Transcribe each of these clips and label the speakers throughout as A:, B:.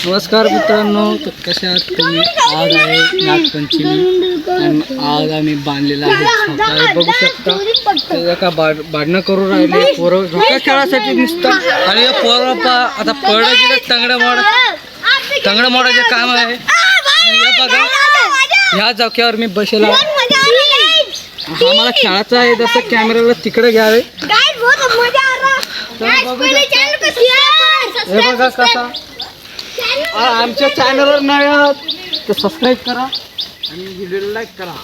A: नमस्कार मित्रांनो, तर कसे आहात तुम्ही? आज आहे नागपंचमी आणि आज आम्ही बांधलेला आहे झोका. बघू शकता एका भांडणं करून राहिले पोरं झोका खेळासाठी नुसतं. आणि या पोरं आता पडलं की तंगडं मोडायचं काम आहे. आणि हे बघा, ह्या झोक्यावर मी बसेला. हा मला खेळायचा आहे, जसं कॅमेराला तिकडे घ्यावे. हे बघा कसा आमच्या चॅनलवर नवे आहात तर सबस्क्राईब करा आणि व्हिडिओला लाईक करा.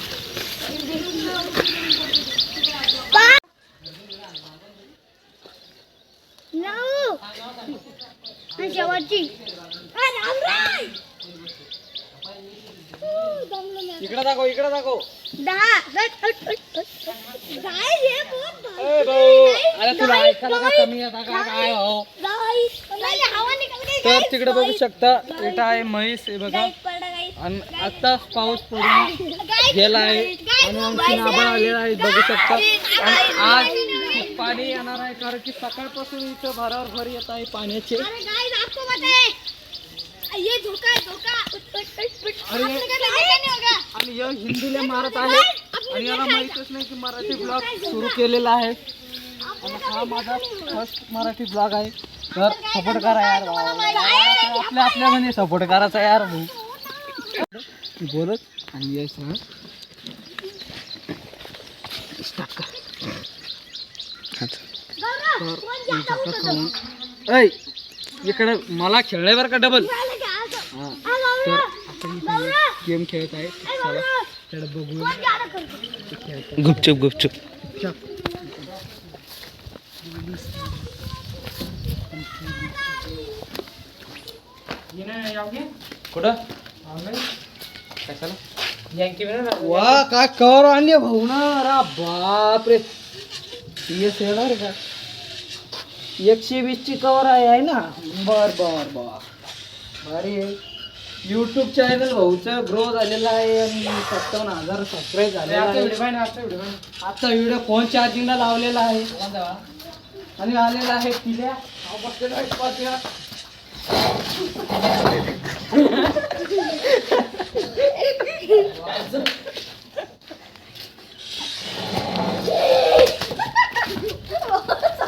A: इकडे दाखव, इकडे दाखव. अरे तुला ऐकायला का कमी आहे काय हो? तर तिकडे बघू शकता इथं आहे म्हैस. हे बघा, आणि आत्ताच पाऊस पडून गेला आहे आणि आणखी आभाळ आलेला आहे बघू शकता. आणि आज खूप पाणी येणार आहे कारण की सकाळपासून इथं भरावर भर येत आहे पाण्याचे. आणि या हिंदीला मारत आहे आणि याला माहितच नाही की मराठी ब्लॉग सुरू केलेला आहे. आणि हा माझा फर्स्ट मराठी ब्लॉग आहे, तर सपोर्ट करा यार. आपल्या आपल्या म्हणजे सपोर्ट करायचा यार भाऊ. बोलत आणि यश इकडे मला खेळल्यावर का डबल. तर आपण गेम खेळत आहे, चला त्याला बघू. गुपचूप गुपचूप कुठं वा काय कवर आणले भाऊ ना. अरे बापरे, येणार का 120 ची कवर आहे ना. बर बर बर भारी आहे. यूट्यूब चॅनल भाऊचं ग्रो झालेला आहे आणि 57,000 सबस्क्राईब झाले. आता व्हिडिओ फोन चार्जिंगला लावलेला आहे आणि आलेला आहे किल्या.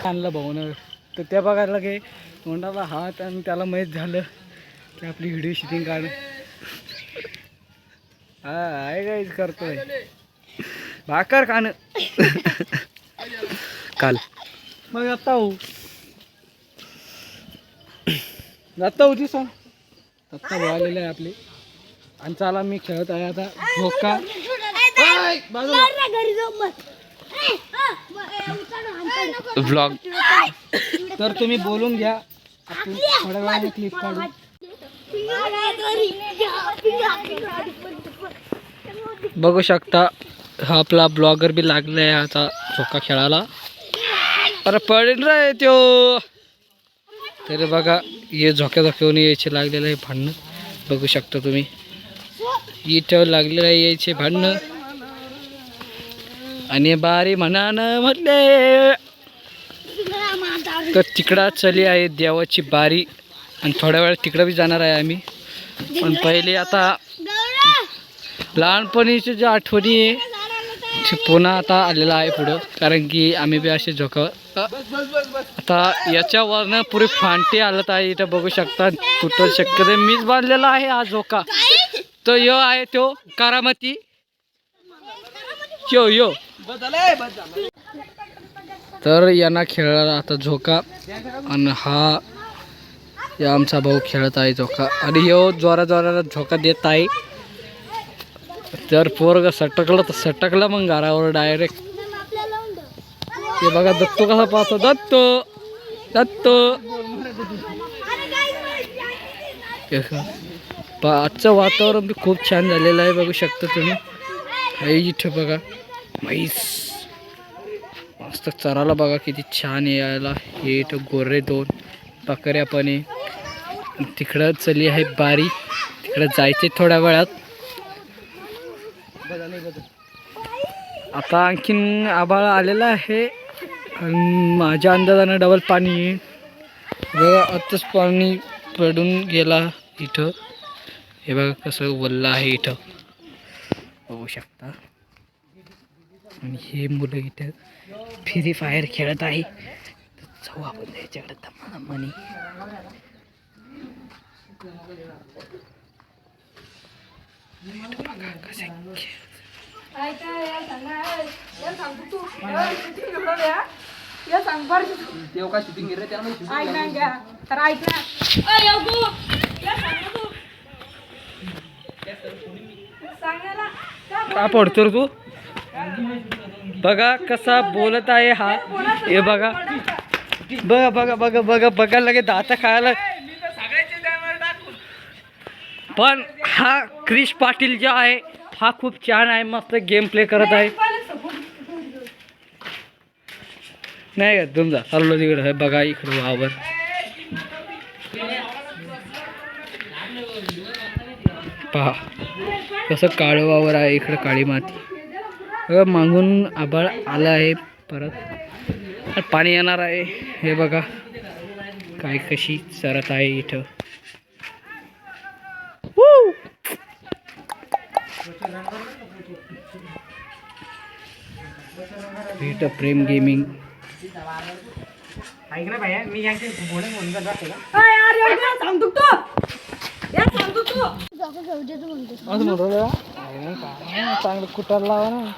A: आणलं भाऊन तर त्या बघायला गे तोंडाला हात आणि त्याला माहीत झालं की आपली व्हिडिओ शूटिंग काढ. हा आहे काहीच करतोय भाकर कान काल मग आता हो जाता होती सांग आत्ता भाऊ आलेले आहे आपले. आणि चला मी खेळत आहे आता झोका. व्लॉग तर तुम्ही बोलून घ्या, आपण थोड्या वेळाने क्लिप काढू. बघू शकता हा आपला ब्लॉगर बी लागला आहे आता झोका खेळायला. अरे पडेल रे त्यो. तर बघा हे झोक्या झोक्यावरून यायचे लागलेलं आहे भांडणं. बघू शकता तुम्ही इथं लागलेलं आहे यायचे भांडणं. आणि बारी म्हणानं म्हटले तर तिकडं चली आहे देवाची बारी. आणि थोड्या वेळ तिकडं बी जाणार आहे आम्ही. पण पहिले आता लहानपणीची जी आठवणी आहे ती पुन्हा आता आलेला आहे पुढं. कारण की आम्ही बी असे झोका आता याच्यावरनं पुरी फांटी आलत आहे. इथं बघू शकता तुटल शक्यता मीच बांधलेला आहे हा झोका. तो यो आहे तो करामती यो यो. तर यांना खेळायला आता झोका आणि हा या आमचा भाऊ खेळत आहे झोका. आणि यो जोरा जोराला झोका देत आहे. तर पोरग सटकलं तर सटकलं मग घरावर डायरेक्ट. ते बघा दत्तो कसा पाहतो. दत्तो दत्तो आजचं वातावरण बी खूप छान झालेलं आहे बघू शकता तुम्ही. इथं बघा म्हैस मस्त चराला बघा किती छान यायला. हे इथं गोरे दोन बकऱ्या पण आहे. तिकडं चली आहे बारी, तिकडं जायचे थोड्या वेळात. आता आणखीन आभाळ आलेला आहे आणि माझ्या अंदाजानं डबल पाणी येईल. बघा आताच पाणी पडून गेला इथं हे बघा कसं वल्ल आहे इथं बघू शकता. आणि हे मुलं इथं फ्री फायर खेळत आहे. जाऊ आपण त्याच्याकडे दमादमाने. बघा कसे का पडतो रे तू. बघा कसा बोलत आहे हा. हे बघा बघा बघा बघा बघा बघा लगे दाता खायला. पण हा क्रिश पाटील जो आहे हा खूप छान आहे. मस्त गेम प्ले करत आहे. नाही का तुमचा हल्लो तिकडे आहे बघा. इकडे वावर पहा कसं काळं वावर आहे. इकडं काळी माती. मागून आभाळ आलं आहे. परत पाणी येणार आहे. हे बघा काय कशी सरत आहे इथं. इथं प्रेम गेमिंग. चांगलं कुटार लावा ना.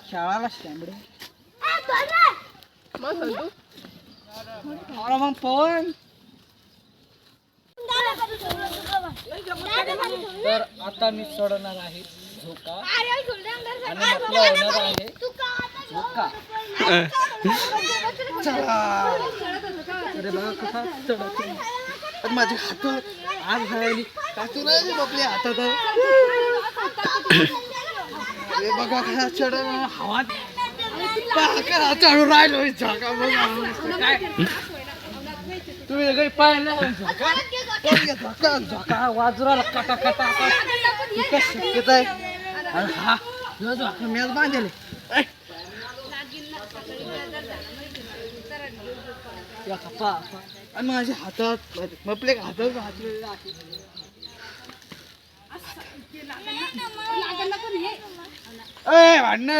A: खेळायला स्टँबडे मग पण. तर आता मी सोडणार आहे झोका आणि म्हटलं होणार आहे झोका. अरे बघा कसा चढत. माझे हात आज घालायली काचू राहिली आपल्या हातात. अरे बघा कसा चढ हवा चढून राहिलो झोका. काय तुम्ही काही पाहिलं झोका झोका वाजरा कटा कटा शक्यत आहे. आणि हा झोका मॅच बांधले. आणि माझ्या हातात आपल्या हातात घातलेलं आहे. भांडण